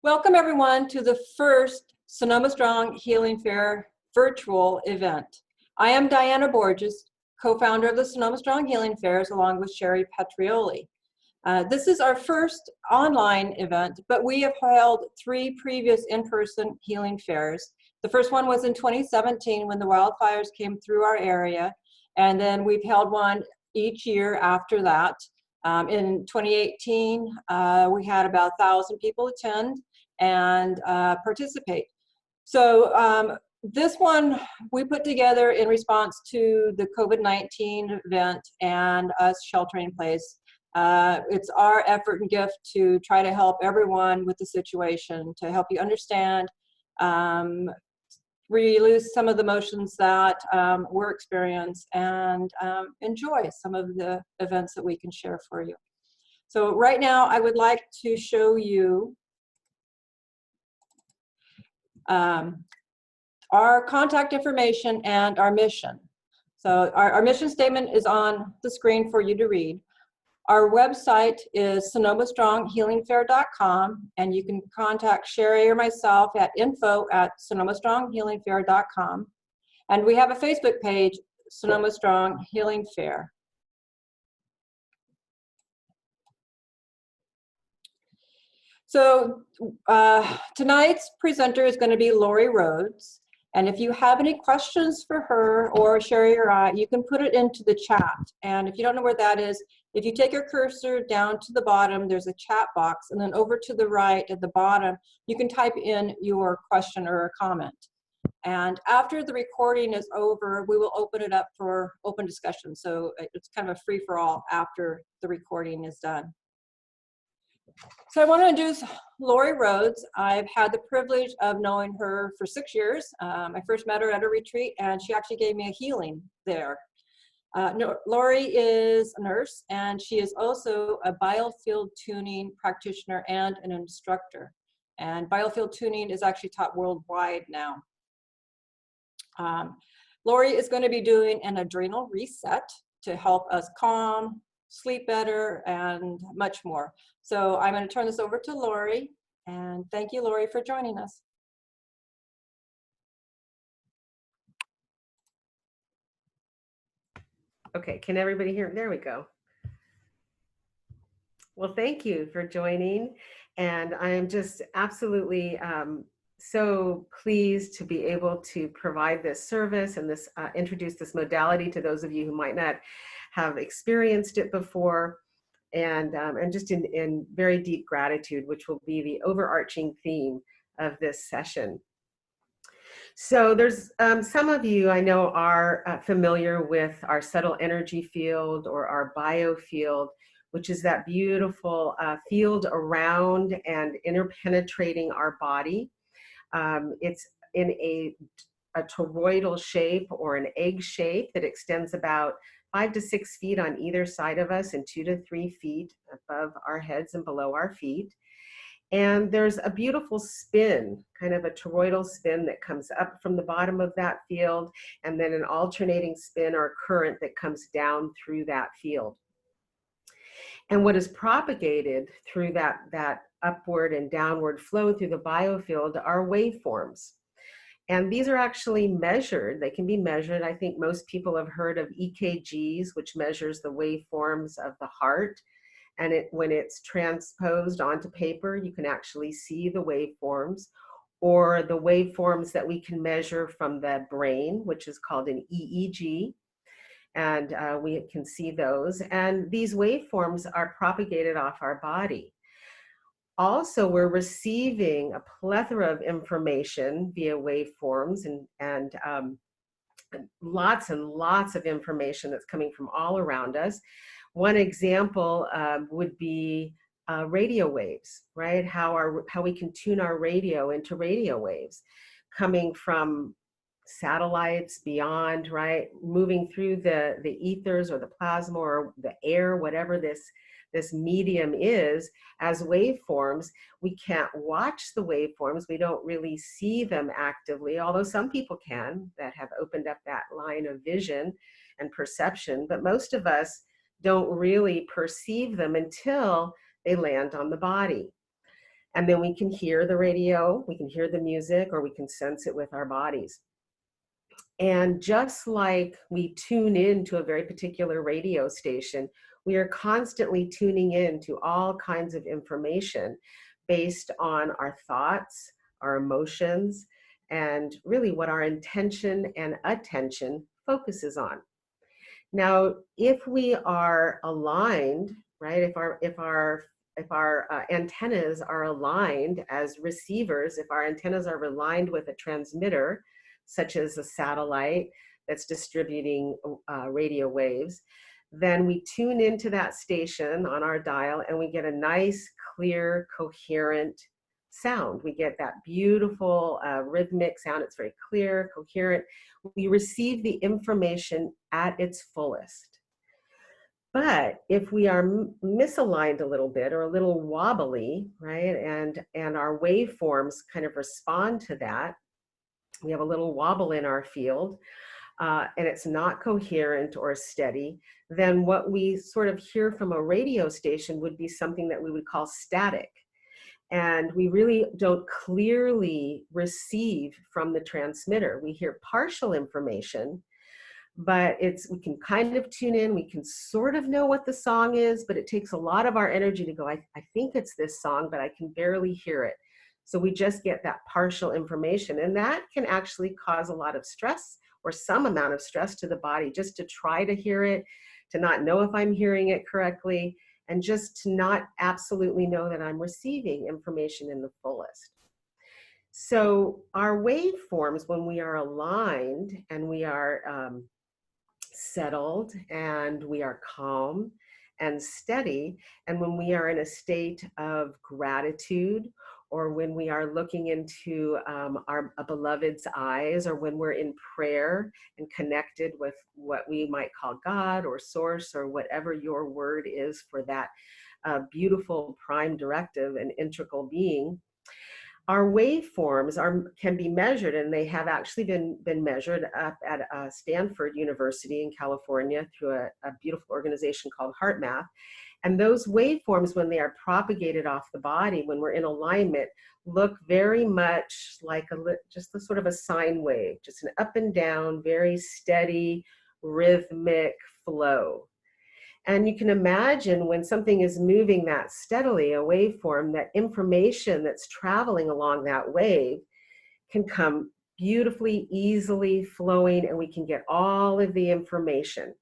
Welcome everyone to the first Sonoma Strong Healing Fair virtual event. I am Diana Borges, co-founder of the Sonoma Strong Healing Fairs, along with Sherry Petrioli. This is our first online event, but we have held 3 previous in-person healing fairs. The first one was in 2017 when the wildfires came through our area, and then we've held one each year after that. In 2018, we had about 1,000 people attend and participate. So this one we put together in response to the COVID-19 event and us sheltering in place. It's our effort and gift to try to help everyone with the situation, to help you understand, release some of the emotions that we're experiencing, and enjoy some of the events that we can share for you. So right now I would like to show you our contact information and our mission. So our mission statement is on the screen for you to read. Our website is sonomastronghealingfair.com, and you can contact Sherry or myself at info@sonomastronghealingfair.com. And we have a Facebook page, Sonoma Strong Healing Fair. So tonight's presenter is going to be Rhoades. And if you have any questions for her or Sherry or I, you can put it into the chat. And if you don't know where that is, if you take your cursor down to the bottom, there's a chat box. And then over to the right at the bottom, you can type in your question or a comment. And after the recording is over, we will open it up for open discussion. So it's kind of a free-for-all after the recording is done. So I want to introduce Rhoades. I've had the privilege of knowing her for 6 years. I first met her at a retreat, and she actually gave me a healing there. Lori is a nurse, and she is also a Biofield tuning practitioner and an instructor. And Biofield tuning is actually taught worldwide now. Lori is going to be doing an adrenal reset to help us calm, sleep better, and much more. So I'm going to turn this over to Lori, and thank you, Lori, for joining us. Okay, can everybody hear? There we go. Well, thank you for joining, and I am just absolutely so pleased to be able to provide this service and this introduce this modality to those of you who might not have experienced it before, and just in very deep gratitude, which will be the overarching theme of this session. So there's some of you I know are familiar with our subtle energy field or our biofield, which is that beautiful field around and interpenetrating our body. It's in a toroidal shape or an egg shape that extends about 5 to 6 feet on either side of us and 2 to 3 feet above our heads and below our feet. And there's a beautiful spin, kind of a toroidal spin that comes up from the bottom of that field, and then an alternating spin or current that comes down through that field. And what is propagated through that upward and downward flow through the biofield are waveforms. And these are actually measured. They can be measured. I think most people have heard of EKGs, which measures the waveforms of the heart. And when it's transposed onto paper, you can actually see the waveforms, or the waveforms that we can measure from the brain, which is called an EEG. And we can see those. And these waveforms are propagated off our body. Also, we're receiving a plethora of information via waveforms and lots and lots of information that's coming from all around us. One example would be radio waves, right? How we can tune our radio into radio waves coming from satellites beyond, right? Moving through the ethers or the plasma or the air, whatever this medium is, as waveforms. We can't watch the waveforms. We don't really see them actively, although some people can that have opened up that line of vision and perception, but most of us don't really perceive them until they land on the body. And then we can hear the radio, we can hear the music, or we can sense it with our bodies. And just like we tune in to a very particular radio station, we are constantly tuning in to all kinds of information based on our thoughts, our emotions, and really what our intention and attention focuses on. Now, if we are aligned, right, if our antennas are aligned as receivers, if our antennas are aligned with a transmitter, such as a satellite that's distributing radio waves, then we tune into that station on our dial and we get a nice, clear, coherent sound. We get that beautiful rhythmic sound. It's very clear, coherent. We receive the information at its fullest. But if we are misaligned a little bit or a little wobbly, right, and our waveforms kind of respond to that, we have a little wobble in our field, and it's not coherent or steady, then what we sort of hear from a radio station would be something that we would call static. And we really don't clearly receive from the transmitter. We hear partial information, but we can kind of tune in, we can sort of know what the song is, but it takes a lot of our energy to go, I think it's this song, but I can barely hear it. So we just get that partial information, and that can actually cause a lot of stress or some amount of stress to the body, just to try to hear it, to not know if I'm hearing it correctly, and just to not absolutely know that I'm receiving information in the fullest. So our waveforms, when we are aligned and we are settled and we are calm and steady, and when we are in a state of gratitude, or when we are looking into our beloved's eyes, or when we're in prayer and connected with what we might call God or source, or whatever your word is for that beautiful prime directive and integral being, our waveforms can be measured, and they have actually been measured up at Stanford University in California through a beautiful organization called HeartMath. And those waveforms, when they are propagated off the body, when we're in alignment, look very much like just a sort of a sine wave, just an up and down, very steady, rhythmic flow. And you can imagine when something is moving that steadily, a waveform, that information that's traveling along that wave can come beautifully, easily flowing, and we can get all of the information.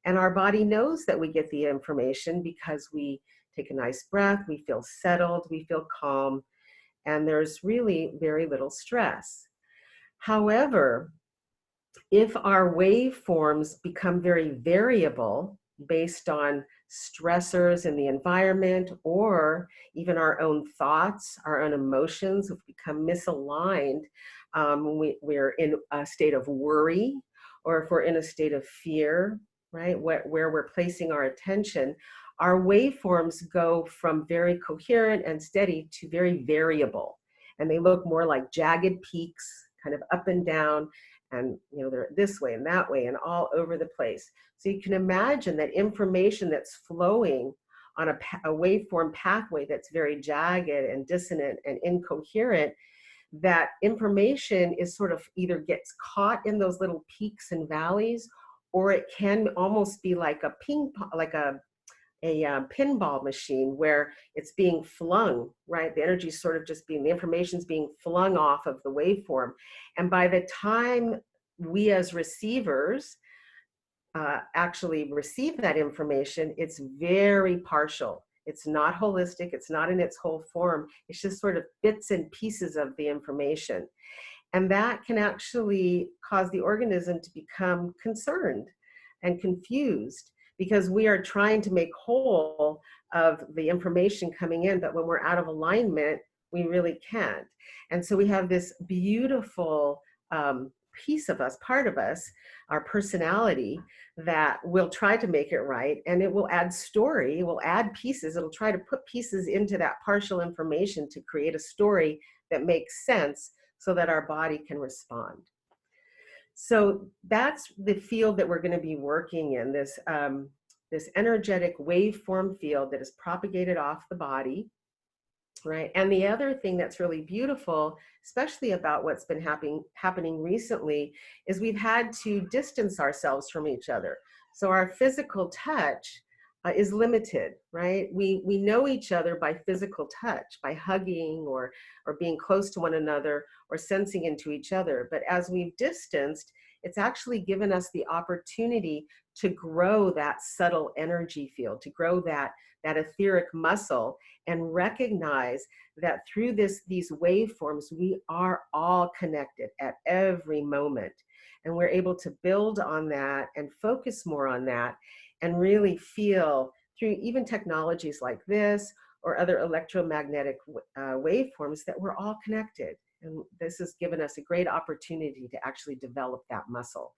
And our body knows that we get the information because we take a nice breath, we feel settled, we feel calm, and there's really very little stress. However, if our waveforms become very variable based on stressors in the environment, or even our own thoughts, our own emotions have become misaligned, we're in a state of worry, or if we're in a state of fear, right, where we're placing our attention, our waveforms go from very coherent and steady to very variable. And they look more like jagged peaks, kind of up and down, and they're this way and that way and all over the place. So you can imagine that information that's flowing on a waveform pathway that's very jagged and dissonant and incoherent, that information is sort of either gets caught in those little peaks and valleys, or it can almost be like a pinball machine where it's being flung, right? The energy is sort of just the information's being flung off of the waveform. And by the time we as receivers actually receive that information, it's very partial. It's not holistic. It's not in its whole form. It's just sort of bits and pieces of the information. And that can actually cause the organism to become concerned and confused, because we are trying to make whole of the information coming in, but when we're out of alignment, we really can't. And so we have this beautiful piece of us, part of us, our personality, that will try to make it right, and it will add story, it will add pieces, it'll try to put pieces into that partial information to create a story that makes sense so that our body can respond. So that's the field that we're going to be working in, this energetic waveform field that is propagated off the body. right? And the other thing that's really beautiful, especially about what's been happening recently, is we've had to distance ourselves from each other. So our physical touch is limited, right? We know each other by physical touch, by hugging or being close to one another or sensing into each other. But as we've distanced, it's actually given us the opportunity to grow that subtle energy field, to grow that etheric muscle, and recognize that through these waveforms, we are all connected at every moment. And we're able to build on that and focus more on that and really feel through even technologies like this or other electromagnetic waveforms that we're all connected. And this has given us a great opportunity to actually develop that muscle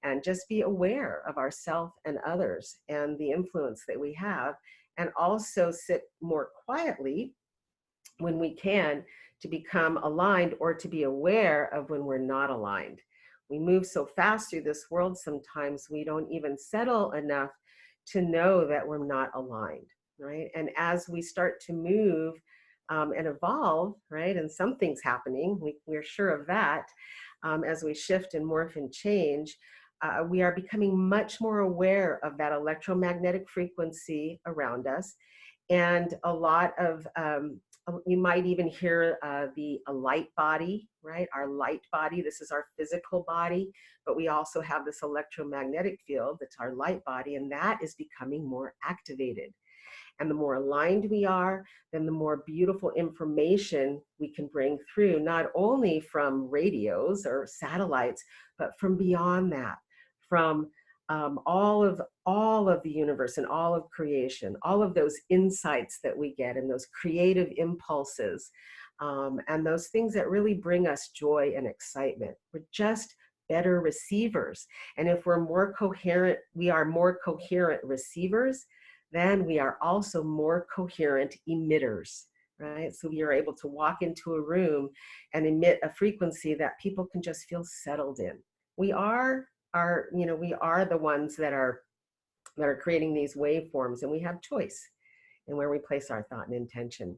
and just be aware of ourselves and others and the influence that we have, and also sit more quietly when we can to become aligned or to be aware of when we're not aligned. We move so fast through this world sometimes we don't even settle enough to know that we're not aligned, right? And as we start to move and evolve, right, and something's happening, we're sure of that, as we shift and morph and change, we are becoming much more aware of that electromagnetic frequency around us. And a lot of, you might even hear a light body, right? Our light body, this is our physical body, but we also have this electromagnetic field that's our light body, and that is becoming more activated. And the more aligned we are, then the more beautiful information we can bring through, not only from radios or satellites, but from beyond that, from all of the universe and all of creation, all of those insights that we get and those creative impulses, and those things that really bring us joy and excitement. We're just better receivers. And if we're more coherent, we are more coherent receivers, then we are also more coherent emitters, right? So we are able to walk into a room and emit a frequency that people can just feel settled in. We are the ones that are creating these waveforms, and we have choice in where we place our thought and intention.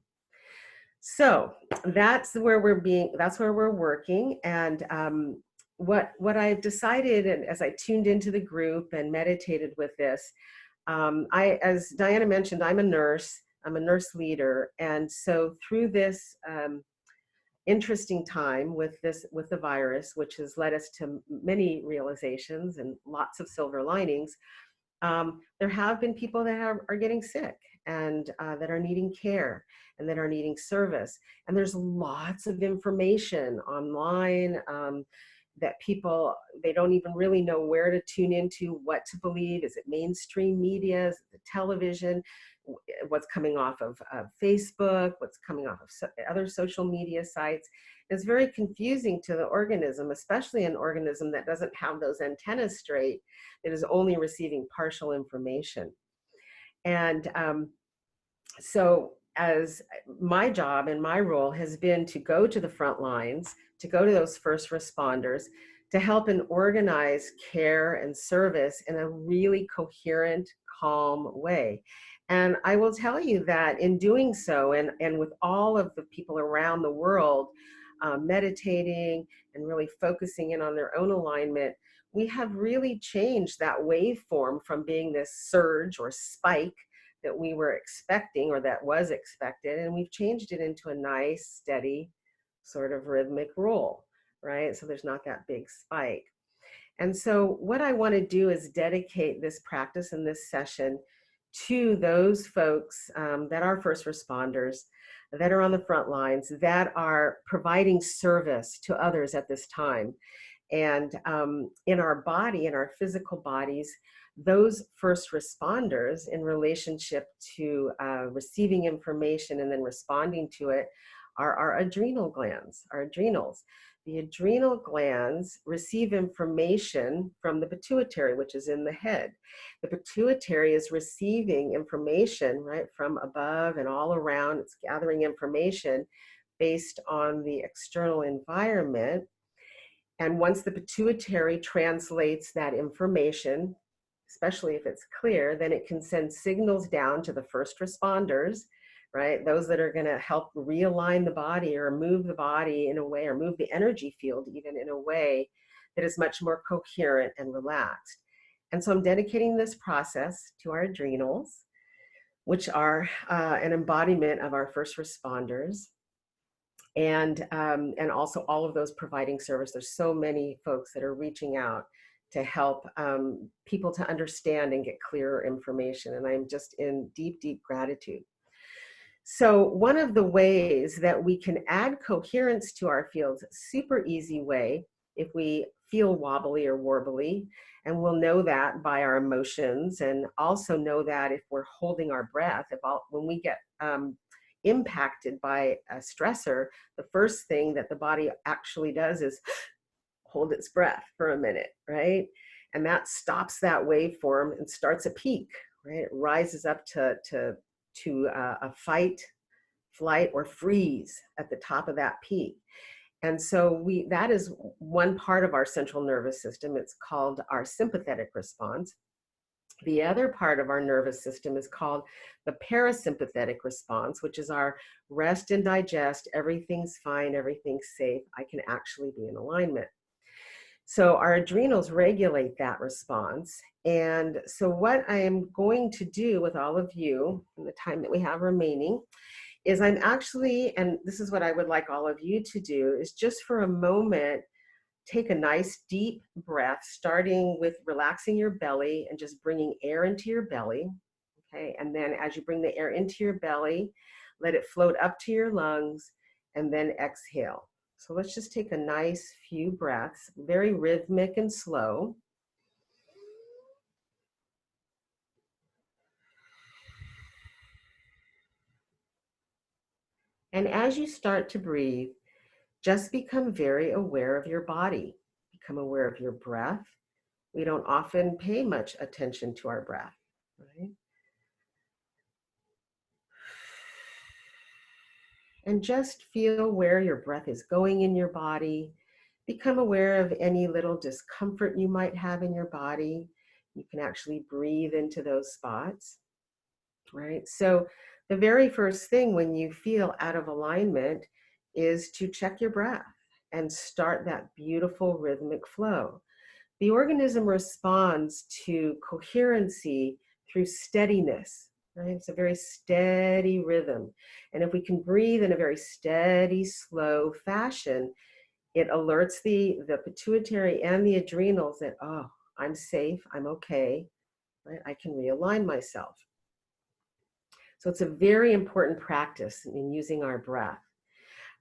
So that's where we're working. And what I've decided, and as I tuned into the group and meditated with this, as Diana mentioned, I'm a nurse leader. And so through this interesting time with the virus, which has led us to many realizations and lots of silver linings, there have been people that are getting sick and that are needing care and that are needing service. And there's lots of information online that people, they don't even really know where to tune into, what to believe. Is it mainstream media? Is it the television? What's coming off of Facebook? What's coming off of other social media sites? It's very confusing to the organism, especially an organism that doesn't have those antennas straight, that is only receiving partial information. And so as my job and my role has been to go to the front lines, to go to those first responders, to help and organize care and service in a really coherent, calm way. And I will tell you that in doing so, and with all of the people around the world meditating and really focusing in on their own alignment, we have really changed that waveform from being this surge or spike that we were expecting, or that was expected, and we've changed it into a nice, steady, sort of rhythmic roll, right? So there's not that big spike. And so what I want to do is dedicate this practice and this session to those folks that are first responders, that are on the front lines, that are providing service to others at this time. And in our body, in our physical bodies, those first responders in relationship to receiving information and then responding to it are our adrenal glands, our adrenals. The adrenal glands receive information from the pituitary, which is in the head. The pituitary is receiving information, right, from above and all around. It's gathering information based on the external environment. And once the pituitary translates that information, especially if it's clear, then it can send signals down to the first responders, right? Those that are going to help realign the body or move the body in a way, or move the energy field even in a way that is much more coherent and relaxed. And so I'm dedicating this process to our adrenals, which are an embodiment of our first responders. And also all of those providing service. There's so many folks that are reaching out to help people to understand and get clearer information. And I'm just in deep, deep gratitude. So one of the ways that we can add coherence to our fields, super easy way, if we feel wobbly or warbly, and we'll know that by our emotions, and also know that if we're holding our breath, when we get impacted by a stressor, the first thing that the body actually does is hold its breath for a minute, right? And that stops that waveform and starts a peak, right? It rises up to a fight, flight, or freeze at the top of that peak. And so that is one part of our central nervous system. It's called our sympathetic response. The other part of our nervous system is called the parasympathetic response, which is our rest and digest, everything's fine, everything's safe, I can actually be in alignment. So our adrenals regulate that response. And so what I am going to do with all of you in the time that we have remaining is I'm actually, and this is what I would like all of you to do, is just for a moment, take a nice deep breath, starting with relaxing your belly and just bringing air into your belly, okay? And then as you bring the air into your belly, let it float up to your lungs, and then exhale. So let's just take a nice few breaths, very rhythmic and slow. And as you start to breathe, just become very aware of your body. Become aware of your breath. We don't often pay much attention to our breath, right? And just feel where your breath is going in your body. Become aware of any little discomfort you might have in your body. You can actually breathe into those spots, right? So the very first thing when you feel out of alignment is to check your breath and start that beautiful rhythmic flow. The organism responds to coherency through steadiness, right? It's a very steady rhythm. And if we can breathe in a very steady, slow fashion, it alerts the pituitary and the adrenals that, oh, I'm safe, I'm okay, right? I can realign myself. So it's a very important practice in using our breath.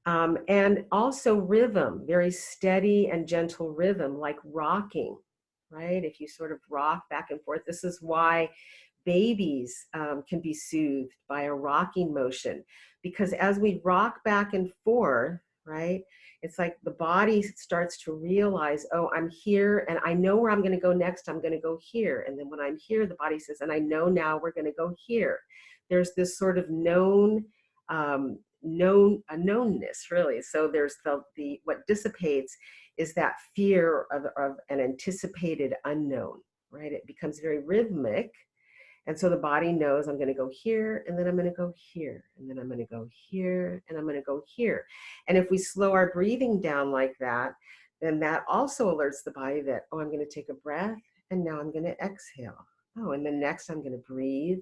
And also rhythm, very steady and gentle rhythm, like rocking, right? If you sort of rock back and forth, this is why babies can be soothed by a rocking motion, because as we rock back and forth, right, it's like the body starts to realize, oh, I'm here and I know where I'm going to go next. I'm going to go here. And then when I'm here, the body says, and I know now we're going to go here. There's this sort of knownness, really. So there's the what dissipates is that fear of an anticipated unknown, right? It becomes very rhythmic. And so the body knows I'm going to go here, and then I'm going to go here, and then I'm going to go here, and I'm going to go here. And if we slow our breathing down like that, then that also alerts the body that, oh, I'm going to take a breath, and now I'm going to exhale. Oh, and then next I'm going to breathe,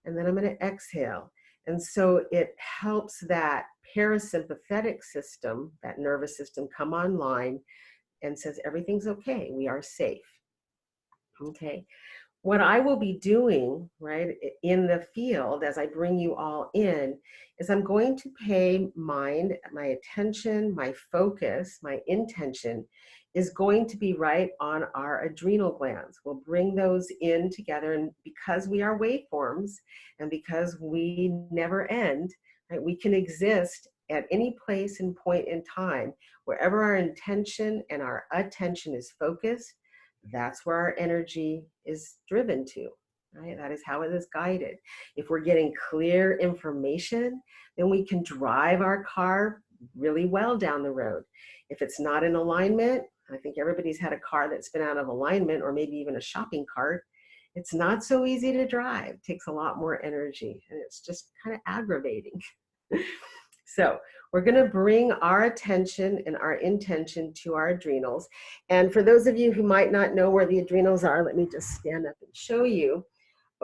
and then I'm going to exhale. And so it helps that parasympathetic system, that nervous system, come online and says, everything's okay, we are safe. Okay. What I will be doing, right, in the field as I bring you all in, is I'm going to pay my attention, my focus, my intention is going to be right on our adrenal glands. We'll bring those in together, and because we are waveforms and because we never end, right, we can exist at any place and point in time. Wherever our intention and our attention is focused, that's where our energy is driven to, right? That is how it is guided. If we're getting clear information, then we can drive our car really well down the road. If it's not in alignment, I think everybody's had a car that's been out of alignment, or maybe even a shopping cart, It's not so easy to drive. It takes a lot more energy, and it's just kind of aggravating. So we're going to bring our attention and our intention to our adrenals. And for those of you who might not know where the adrenals are, let me just stand up and show you.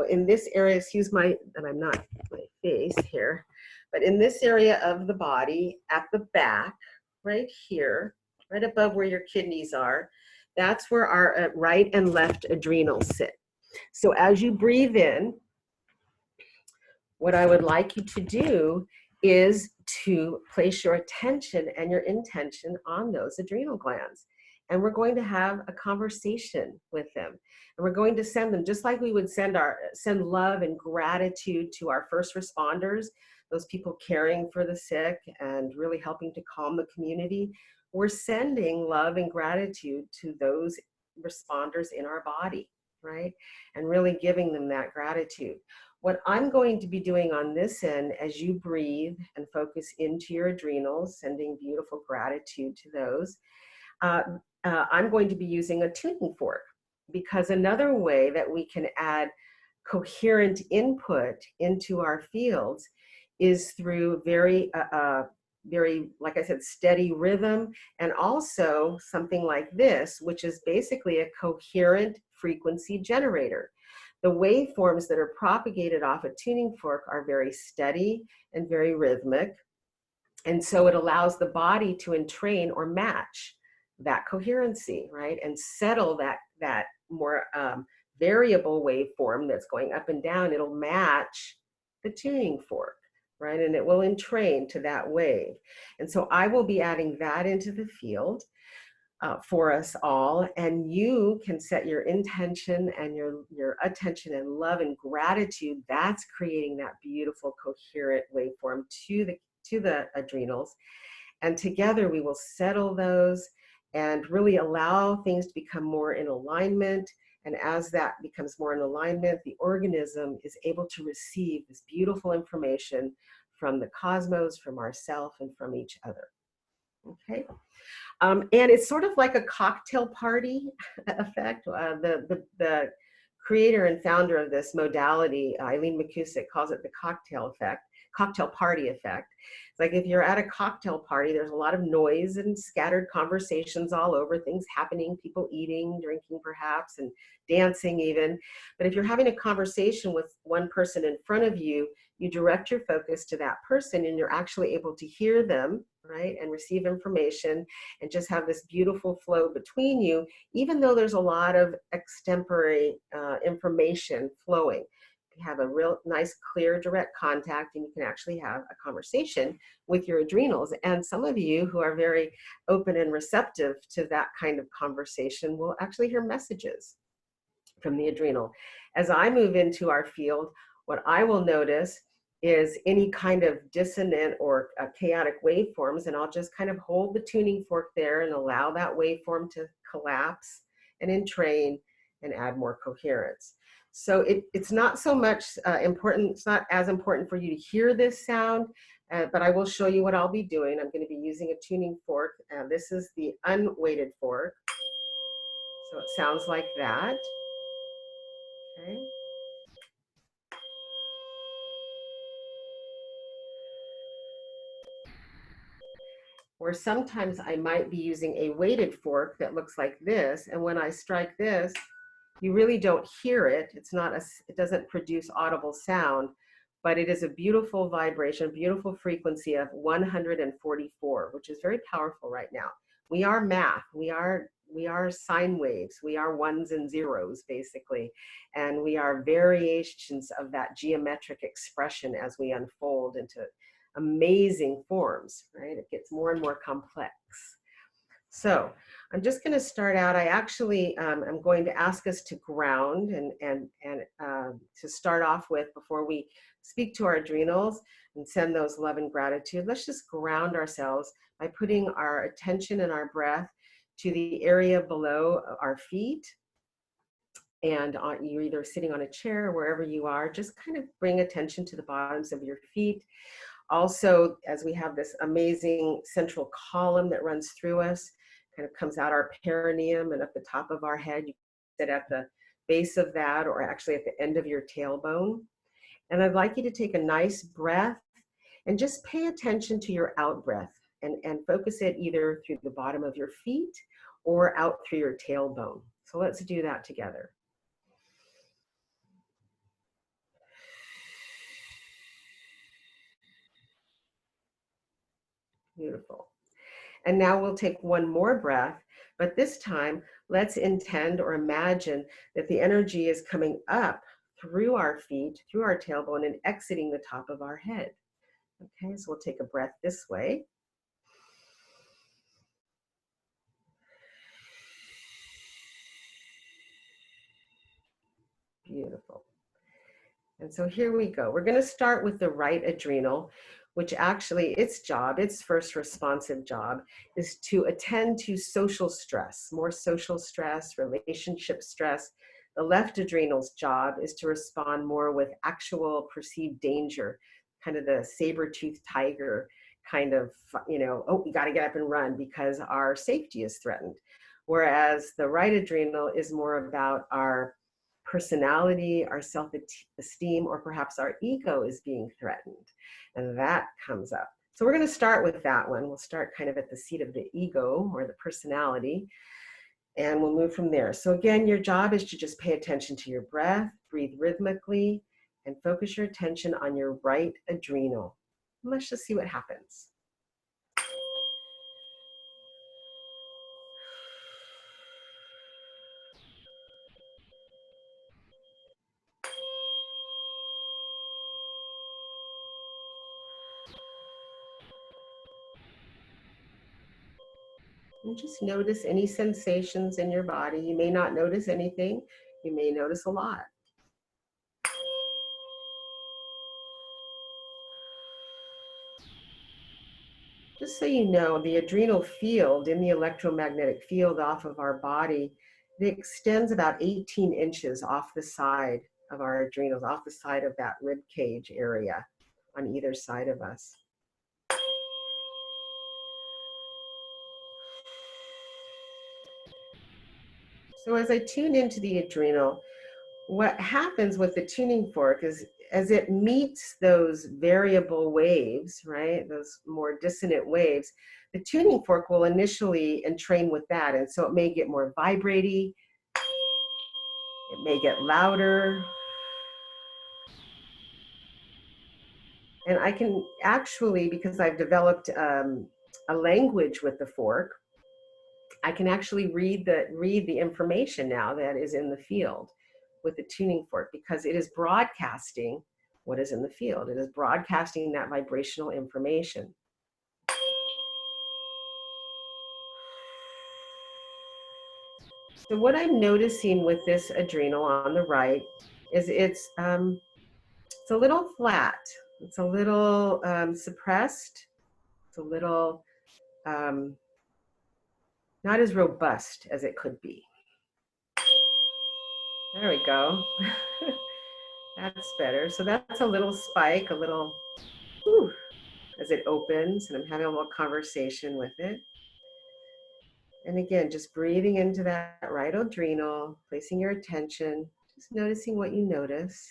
In this area, excuse my, and I'm not my face here, but in this area of the body, at the back, right here, right above where your kidneys are, that's where our right and left adrenals sit. So as you breathe in, what I would like you to do is to place your attention and your intention on those adrenal glands. And we're going to have a conversation with them. And we're going to send them, just like we would send love and gratitude to our first responders, those people caring for the sick and really helping to calm the community. We're sending love and gratitude to those responders in our body, right? And really giving them that gratitude. What I'm going to be doing on this end, as you breathe and focus into your adrenals, sending beautiful gratitude to those, I'm going to be using a tuning fork, because another way that we can add coherent input into our fields is through very, like I said, steady rhythm, and also something like this, which is basically a coherent frequency generator. The waveforms that are propagated off a tuning fork are very steady and very rhythmic. And so it allows the body to entrain or match that coherency, right? And settle that more variable waveform that's going up and down. It'll match the tuning fork, right? And it will entrain to that wave. And so I will be adding that into the field for us all, and you can set your intention and your attention and love and gratitude. That's creating that beautiful coherent waveform to the adrenals, and together we will settle those and really allow things to become more in alignment. And as that becomes more in alignment, the organism is able to receive this beautiful information from the cosmos, from ourselves, and from each other. Okay. And it's sort of like a cocktail party effect. The creator and founder of this modality, Eileen McCusick, calls it the cocktail party effect. It's like if you're at a cocktail party, there's a lot of noise and scattered conversations all over, things happening, people eating, drinking perhaps, and dancing even. But if you're having a conversation with one person in front of you, you direct your focus to that person, and you're actually able to hear them, right, and receive information, and just have this beautiful flow between you, even though there's a lot of extemporary information flowing. You have a real nice, clear, direct contact, and you can actually have a conversation with your adrenals. And some of you who are very open and receptive to that kind of conversation will actually hear messages from the adrenal. As I move into our field, what I will notice is any kind of dissonant or chaotic waveforms, and I'll just kind of hold the tuning fork there and allow that waveform to collapse and entrain and add more coherence. So it's not so much important, it's not as important for you to hear this sound, but I will show you what I'll be doing. I'm going to be using a tuning fork. This is the unweighted fork. So it sounds like that. Okay. Or sometimes I might be using a weighted fork that looks like this, and when I strike this, you really don't hear it. It doesn't produce audible sound, but it is a beautiful vibration, beautiful frequency of 144, which is very powerful right now. We are math. We are sine waves. We are ones and zeros, basically. And we are variations of that geometric expression as we unfold into amazing forms, right? It gets more and more complex. So I'm just going to start out. I actually am going to ask us to ground and to start off with, before we speak to our adrenals and send those love and gratitude. Let's just ground ourselves by putting our attention and our breath to the area below our feet. And you're either sitting on a chair or wherever you are, just kind of bring attention to the bottoms of your feet. Also, as we have this amazing central column that runs through us, kind of comes out our perineum and up the top of our head. You sit at the base of that, or actually at the end of your tailbone. And I'd like you to take a nice breath and just pay attention to your out breath and focus it either through the bottom of your feet or out through your tailbone. So let's do that together. Beautiful. And now we'll take one more breath, but this time let's intend or imagine that the energy is coming up through our feet, through our tailbone, and exiting the top of our head. Okay, so we'll take a breath this way. Beautiful. And so here we go. We're going to start with the right adrenal, which actually its job, its first responsive job, is to attend to social stress, more social stress, relationship stress. The left adrenal's job is to respond more with actual perceived danger, kind of the saber-toothed tiger kind of, oh, we got to get up and run because our safety is threatened. Whereas the right adrenal is more about our personality, our self-esteem, or perhaps our ego is being threatened. And that comes up. So we're going to start with that one. We'll start kind of at the seat of the ego or the personality, and we'll move from there. So again, your job is to just pay attention to your breath, breathe rhythmically, and focus your attention on your right adrenal. Let's just see what happens. And just notice any sensations in your body. You may not notice anything. You may notice a lot. Just so you know, the adrenal field in the electromagnetic field off of our body, it extends about 18 inches off the side of our adrenals, off the side of that rib cage area on either side of us. So as I tune into the adrenal, what happens with the tuning fork is as it meets those variable waves, right, those more dissonant waves, the tuning fork will initially entrain with that. And so it may get more vibrating, it may get louder. And I can actually, because I've developed a language with the fork, I can actually read the information now that is in the field with the tuning fork, because it is broadcasting what is in the field. It is broadcasting that vibrational information. So what I'm noticing with this adrenal on the right is it's a little flat. It's a little suppressed. It's a little not as robust as it could be. There we go. That's better. So that's a little spike, a little whew, as it opens, and I'm having a little conversation with it. And again, just breathing into that right adrenal, placing your attention, just noticing what you notice.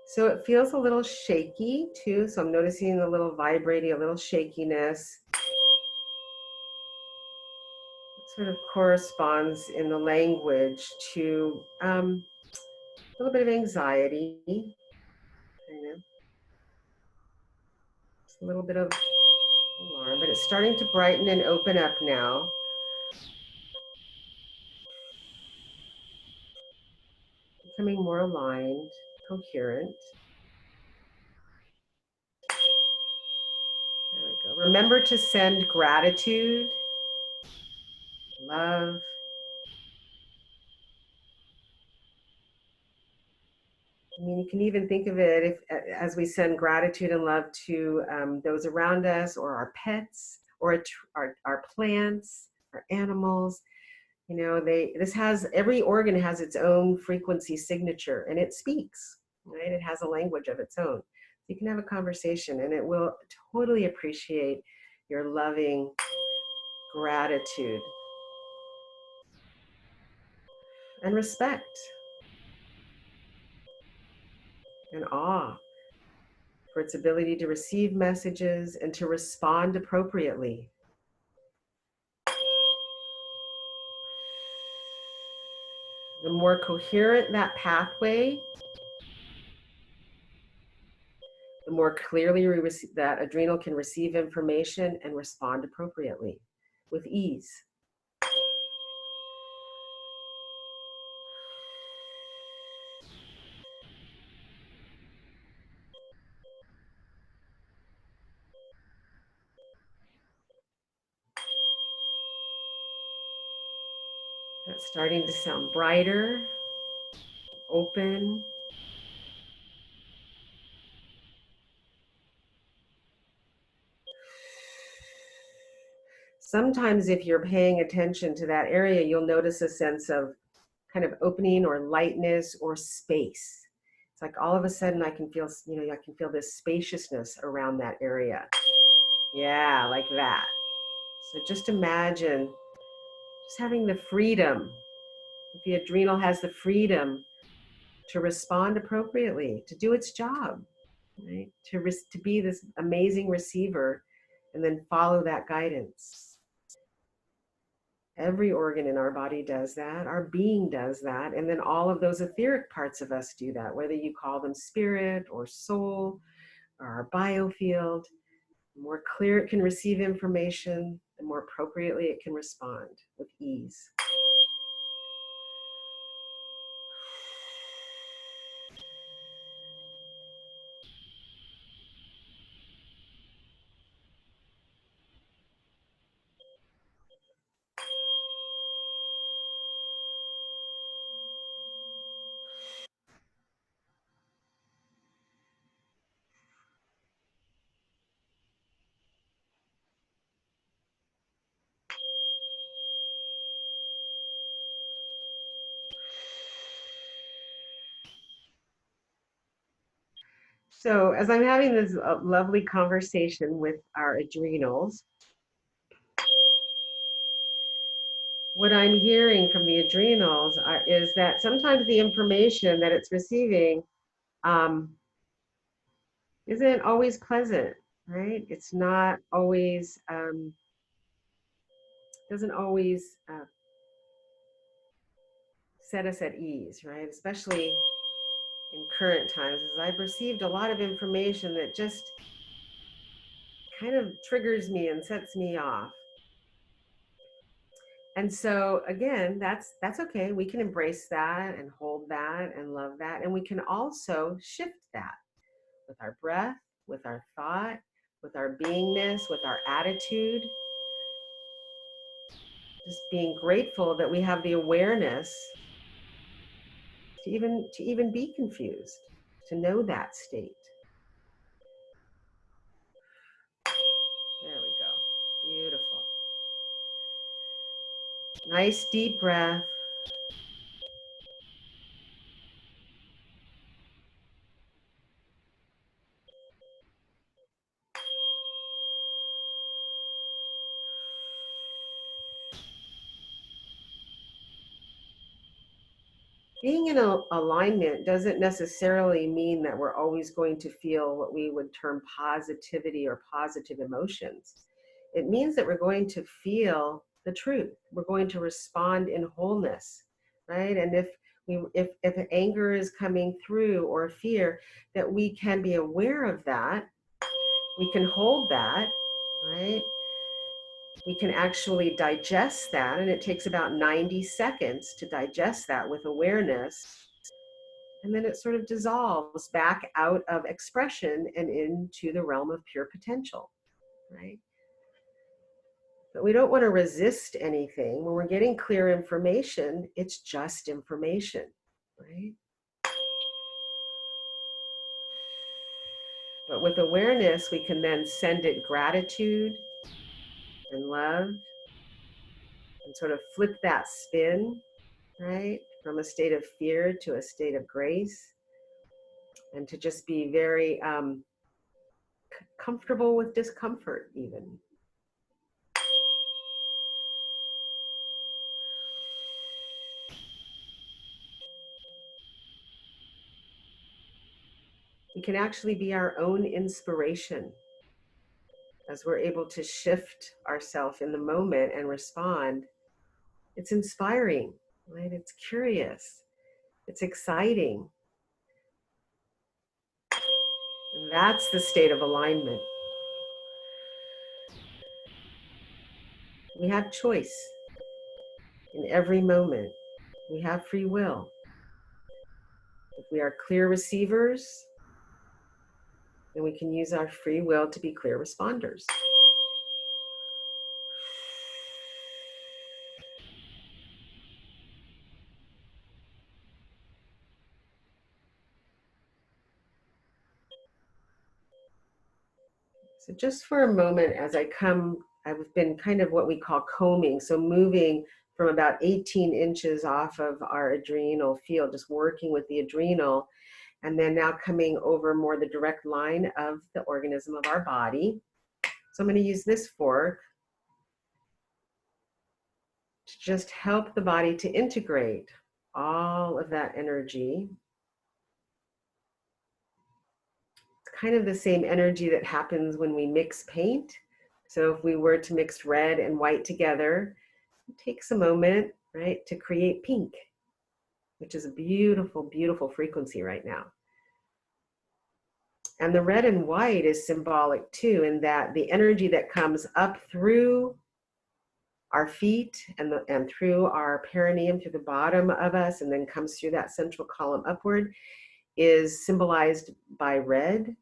So it feels a little shaky too. So I'm noticing a little vibrating, a little shakiness. It sort of corresponds in the language to a little bit of anxiety, Just a little bit of alarm, but it's starting to brighten and open up now. Becoming more aligned, coherent. There we go. Remember to send gratitude love. I mean, you can even think of it if, as we send gratitude and love to those around us, or our pets, or our plants, our animals. You know, every organ has its own frequency signature, and it speaks, right? It has a language of its own. You can have a conversation, and it will totally appreciate your loving gratitude and respect and awe for its ability to receive messages and to respond appropriately. The more coherent that pathway, the more clearly that adrenal can receive information and respond appropriately with ease. That's starting to sound brighter, open. Sometimes if you're paying attention to that area, you'll notice a sense of kind of opening or lightness or space. It's like all of a sudden I can feel, I can feel this spaciousness around that area. Yeah, like that. So just imagine just having the freedom. The adrenal has the freedom to respond appropriately, to do its job, right? To be this amazing receiver and then follow that guidance. Every organ in our body does that. Our being does that. And then all of those etheric parts of us do that, whether you call them spirit or soul or our biofield. The more clear it can receive information, the more appropriately it can respond with ease. So as I'm having this lovely conversation with our adrenals, what I'm hearing from the adrenals is that sometimes the information that it's receiving isn't always pleasant, right? It's not always, doesn't always set us at ease, right? Especially in current times, as I've received a lot of information that just kind of triggers me and sets me off. And so again, that's okay. We can embrace that and hold that and love that. And we can also shift that with our breath, with our thought, with our beingness, with our attitude. Just being grateful that we have the awareness to even be confused, to know that state. There we go. Beautiful. Nice deep breath. Being in alignment doesn't necessarily mean that we're always going to feel what we would term positivity or positive emotions. It means that we're going to feel the truth. We're going to respond in wholeness, right? And if anger is coming through or fear, that we can be aware of that. We can hold that, right? We can actually digest that, and it takes about 90 seconds to digest that with awareness. And then it sort of dissolves back out of expression and into the realm of pure potential, right? But we don't want to resist anything. When we're getting clear information, it's just information, right? But with awareness, we can then send it gratitude and love and sort of flip that spin, right? From a state of fear to a state of grace, and to just be very comfortable with discomfort even. We can actually be our own inspiration as we're able to shift ourselves in the moment and respond. It's inspiring, right? It's curious. It's exciting. And that's the state of alignment. We have choice in every moment. We have free will. If we are clear receivers, then we can use our free will to be clear responders. So just for a moment, as I've been kind of what we call combing, so moving from about 18 inches off of our adrenal field, just working with the adrenal, and then now coming over more the direct line of the organism of our body. So I'm going to use this fork to just help the body to integrate all of that energy. It's kind of the same energy that happens when we mix paint. So if we were to mix red and white together, it takes a moment, right, to create pink, which is a beautiful, beautiful frequency right now. And the red and white is symbolic too, in that the energy that comes up through our feet and through our perineum, through the bottom of us, and then comes through that central column upward, is symbolized by red.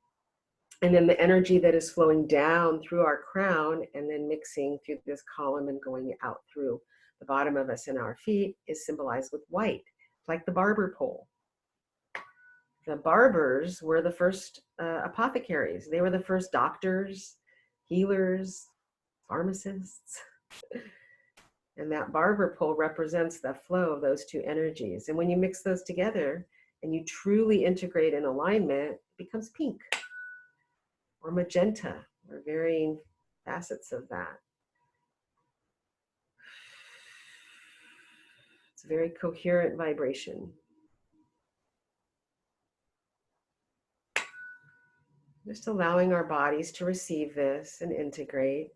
And then the energy that is flowing down through our crown and then mixing through this column and going out through the bottom of us and our feet is symbolized with white, like the barber pole. The barbers were the first apothecaries. They were the first doctors, healers, pharmacists. And that barber pole represents the flow of those two energies. And when you mix those together and you truly integrate in alignment, it becomes pink or magenta, or varying facets of that. It's a very coherent vibration. Just allowing our bodies to receive this and integrate.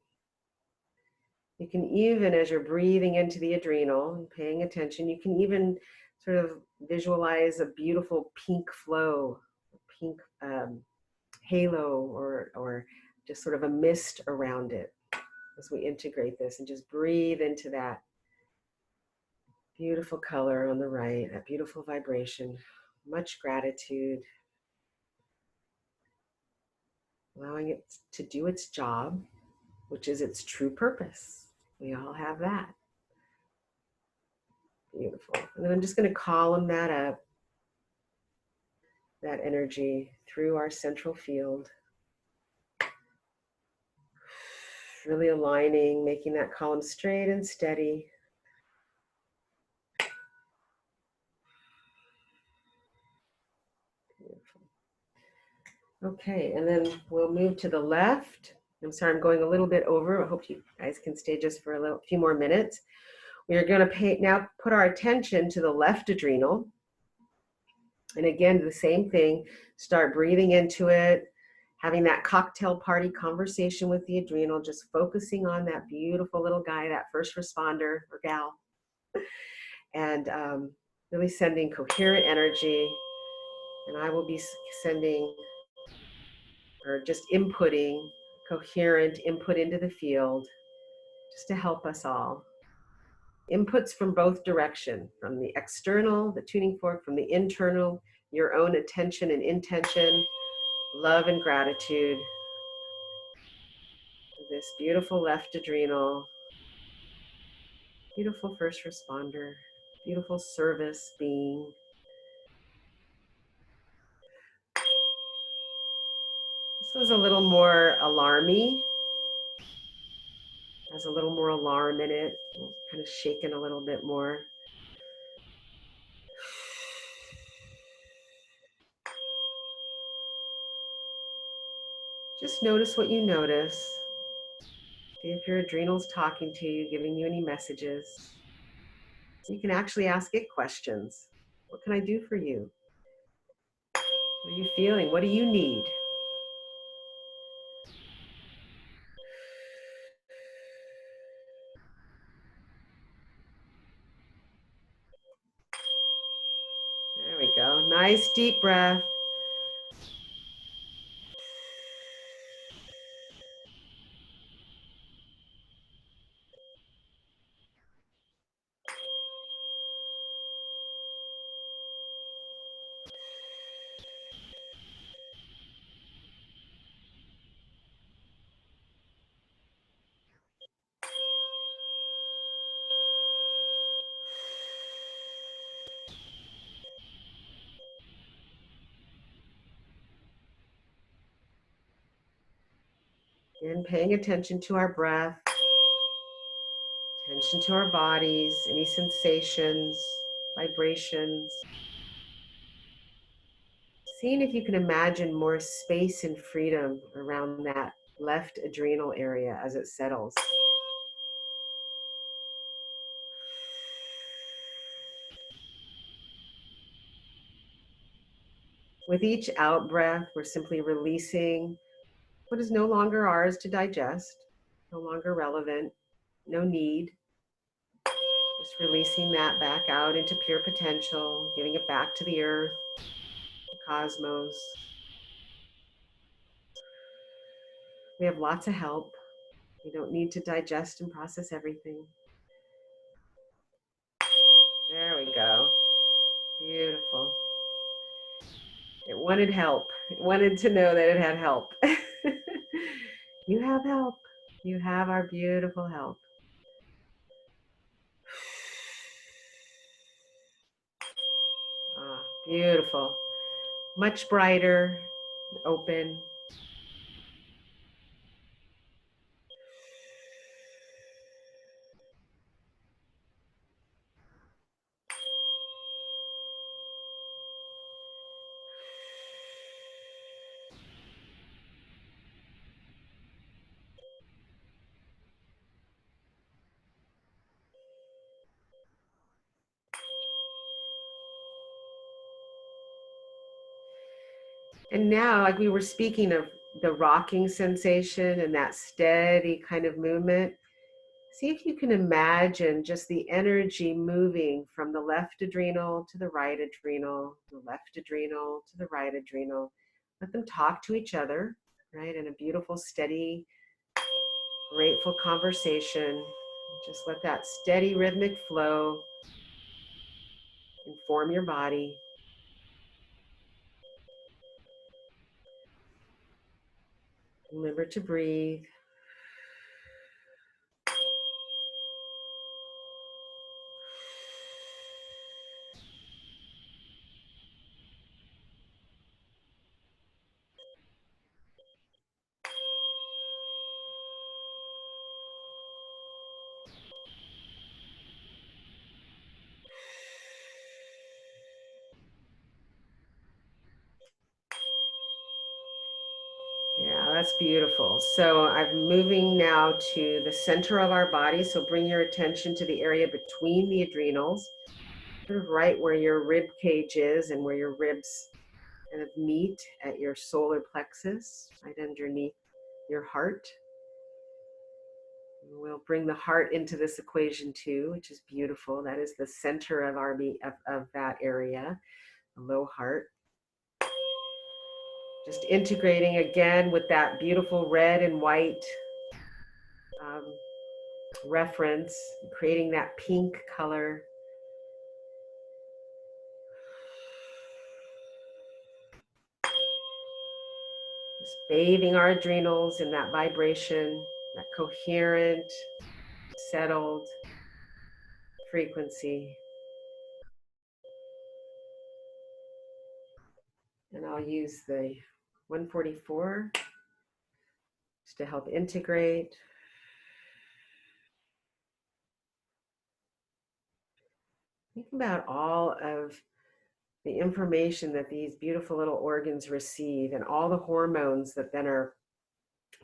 You can even, as you're breathing into the adrenal and paying attention, you can even sort of visualize a beautiful pink flow, pink halo, or just sort of a mist around it as we integrate this, and just breathe into that beautiful color on the right, that beautiful vibration. Much gratitude. Allowing it to do its job, which is its true purpose. We all have that. Beautiful. And then I'm just going to column that up, that energy through our central field. Really aligning, making that column straight and steady. Beautiful. Okay, and then we'll move to the left. I'm sorry, I'm going a little bit over. I hope you guys can stay just for a few more minutes. We are going to now put our attention to the left adrenal. And again, the same thing, start breathing into it, having that cocktail party conversation with the adrenal, just focusing on that beautiful little guy, that first responder or gal, and really sending coherent energy. And I will be sending, or just inputting, coherent input into the field, just to help us all. Inputs from both direction, from the external, the tuning fork, from the internal, your own attention and intention, love and gratitude. This beautiful left adrenal, Beautiful first responder, beautiful service being. This was a little more alarmy. Has a little more alarm in it, kind of shaken a little bit more. Just notice what you notice. See if your adrenal's talking to you, giving you any messages. You can actually ask it questions. What can I do for you? What are you feeling? What do you need? There we go. Nice deep breath. And paying attention to our breath, attention to our bodies, any sensations, vibrations. Seeing if you can imagine more space and freedom around that left adrenal area as it settles. With each out breath, we're simply releasing what is no longer ours to digest, no longer relevant, no need. Just releasing that back out into pure potential, giving it back to the earth, the cosmos. We have lots of help. You don't need to digest and process everything. There we go. Beautiful. It wanted help. It wanted to know that it had help. You have help. You have our beautiful help. Ah, beautiful. Much brighter, open. And now, like we were speaking of the rocking sensation and that steady kind of movement, see if you can imagine just the energy moving from the left adrenal to the right adrenal, the left adrenal to the right adrenal. Let them talk to each other, right? In a beautiful, steady, grateful conversation. Just let that steady rhythmic flow inform your body. Remember to breathe. Yeah, that's beautiful. So I'm moving now to the center of our body. So bring your attention to the area between the adrenals, sort of right where your rib cage is and where your ribs kind of meet at your solar plexus, right underneath your heart. We'll bring the heart into this equation too, which is beautiful. That is the center of our of that area, the low heart. Just integrating again with that beautiful red and white reference, creating that pink color. Just bathing our adrenals in that vibration, that coherent, settled, frequency. And I'll use the 144 just to help integrate. Think about all of the information that these beautiful little organs receive and all the hormones that then are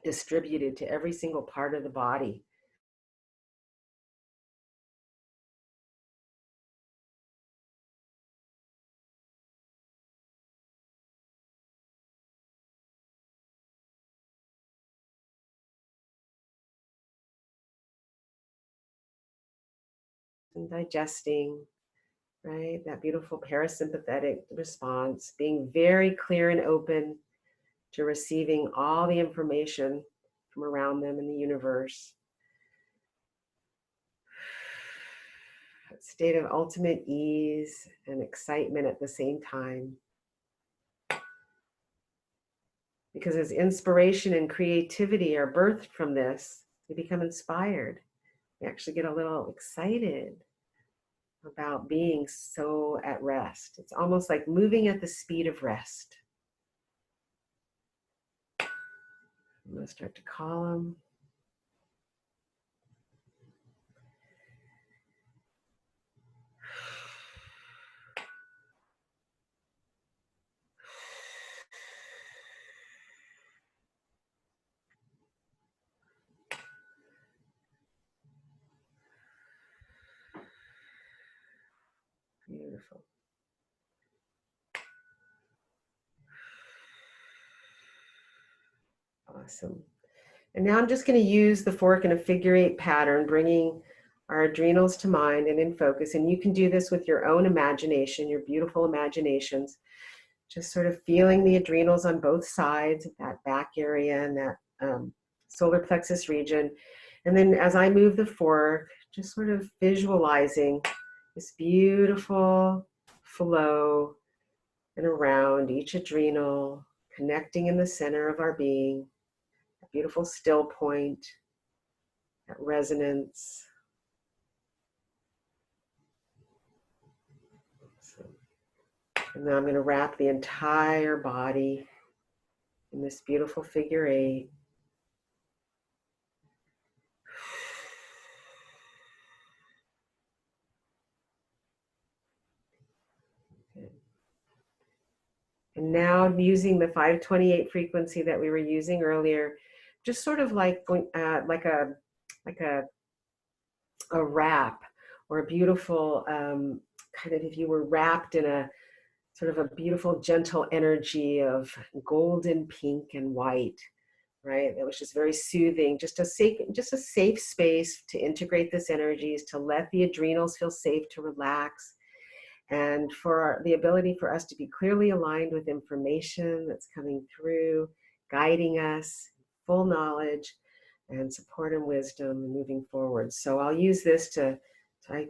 distributed to every single part of the body. And digesting, right? That beautiful parasympathetic response, being very clear and open to receiving all the information from around them in the universe. A state of ultimate ease and excitement at the same time. Because as inspiration and creativity are birthed from this, we become inspired. We actually get a little excited about being so at rest. It's almost like moving at the speed of rest. I'm going to start to column. Beautiful. Awesome. And now I'm just going to use the fork in a figure 8 pattern, bringing our adrenals to mind and in focus. And you can do this with your own imagination, your beautiful imaginations. Just sort of feeling the adrenals on both sides of that back area and that solar plexus region. And then as I move the fork, just sort of visualizing this beautiful flow and around each adrenal, connecting in the center of our being, a beautiful still point, that resonance. So, and now I'm going to wrap the entire body in this beautiful figure 8. And now using the 528 frequency that we were using earlier, just sort of like going, like a wrap or a beautiful kind of, if you were wrapped in a sort of a beautiful gentle energy of golden pink and white, right? That was just very soothing, just a safe space to integrate this energies, to let the adrenals feel safe to relax, and for the ability for us to be clearly aligned with information that's coming through, guiding us, full knowledge and support and wisdom and moving forward. So I'll use this to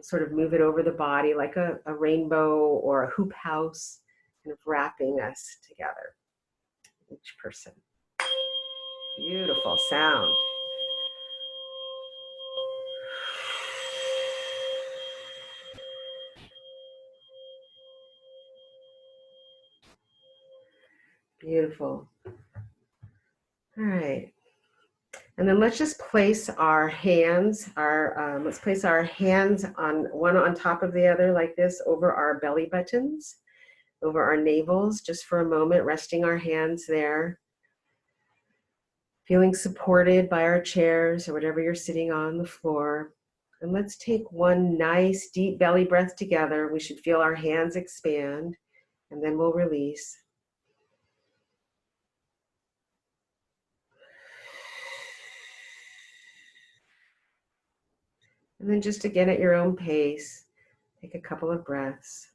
sort of move it over the body like a rainbow or a hoop house, kind of wrapping us together, each person. Beautiful sound. Beautiful. All right. And then let's just place our hands, let's place our hands on one on top of the other like this over our belly buttons, over our navels, just for a moment, resting our hands there. Feeling supported by our chairs or whatever you're sitting on the floor. And let's take one nice deep belly breath together. We should feel our hands expand, and then we'll release. And then just again at your own pace, take a couple of breaths.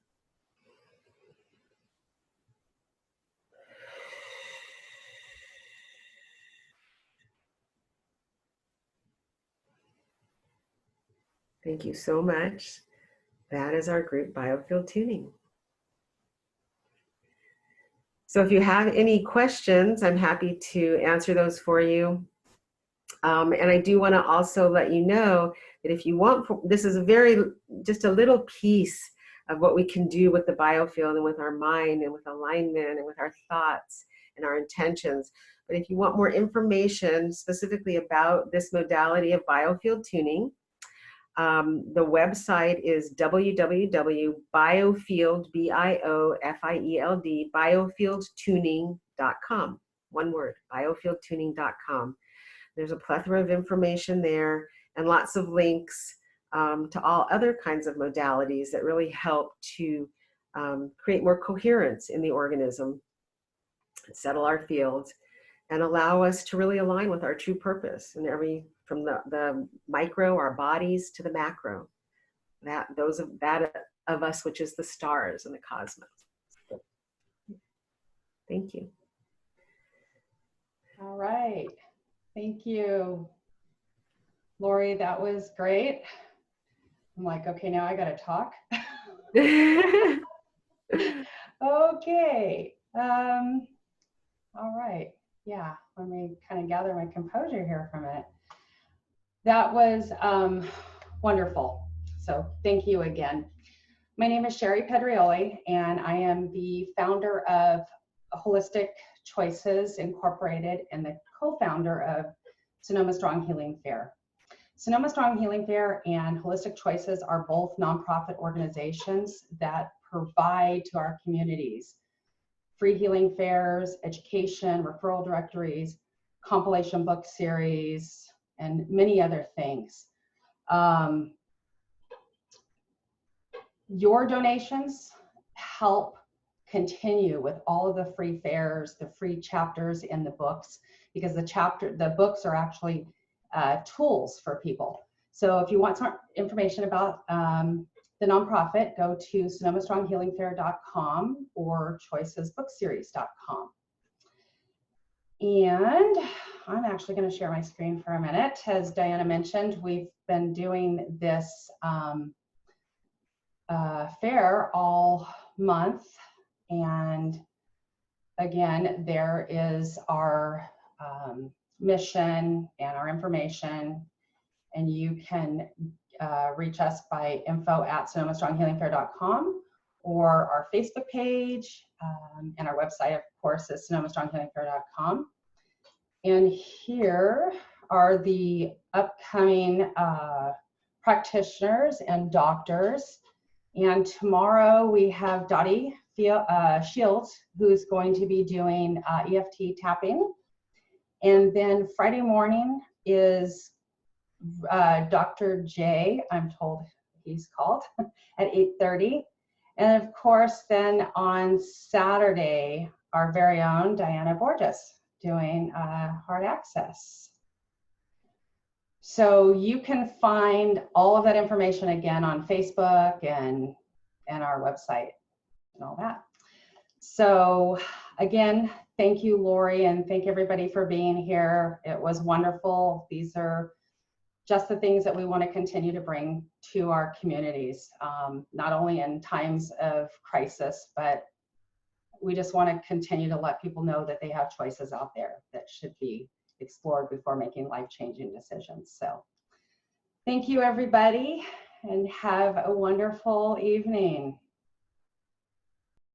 Thank you so much. That is our group Biofield tuning. So if you have any questions, I'm happy to answer those for you. And I do want to also let you know But if you want, this is just a little piece of what we can do with the biofield and with our mind and with alignment and with our thoughts and our intentions. But if you want more information specifically about this modality of biofield tuning, the website is www.biofield, B-I-O-F-I-E-L-D, biofieldtuning.com. One word, biofieldtuning.com. There's a plethora of information there and lots of links to all other kinds of modalities that really help to create more coherence in the organism, settle our fields, and allow us to really align with our true purpose in from the micro, our bodies, to the macro, that of us, which is the stars and the cosmos. Thank you. All right. Thank you, Lori. That was great. I'm like, okay, now I got to talk. Okay. All right. Yeah. Let me kind of gather my composure here for a minute. That was wonderful. So thank you again. My name is Sherry Pedrioli, and I am the founder of Holistic Choices Incorporated and the co-founder of Sonoma Strong Healing Fair. Sonoma Strong Healing Fair and Holistic Choices are both nonprofit organizations that provide to our communities free healing fairs, education, referral directories, compilation book series, and many other things. Your donations help continue with all of the free fairs, the free chapters in the books, because the books are actually tools for people. So if you want some information about the nonprofit, go to sonomastronghealingfair.com or choicesbookseries.com. And I'm actually going to share my screen for a minute. As Diana mentioned, we've been doing this fair all month. And again, there is our mission and our information, and you can reach us by info@sonomastronghealingfair.com or our Facebook page, and our website, of course, is sonomastronghealingfair.com. And here are the upcoming practitioners and doctors. And tomorrow we have Dottie Shields, who's going to be doing EFT tapping. And then Friday morning is Dr. J, I'm told he's called, at 8:30. And of course, then on Saturday, our very own Diana Borges doing Heart Access. So you can find all of that information again on Facebook and our website and all that. So again, thank you, Lori, and thank everybody for being here. It was wonderful. These are just the things that we want to continue to bring to our communities, not only in times of crisis, but we just want to continue to let people know that they have choices out there that should be explored before making life-changing decisions. So thank you, everybody, and have a wonderful evening.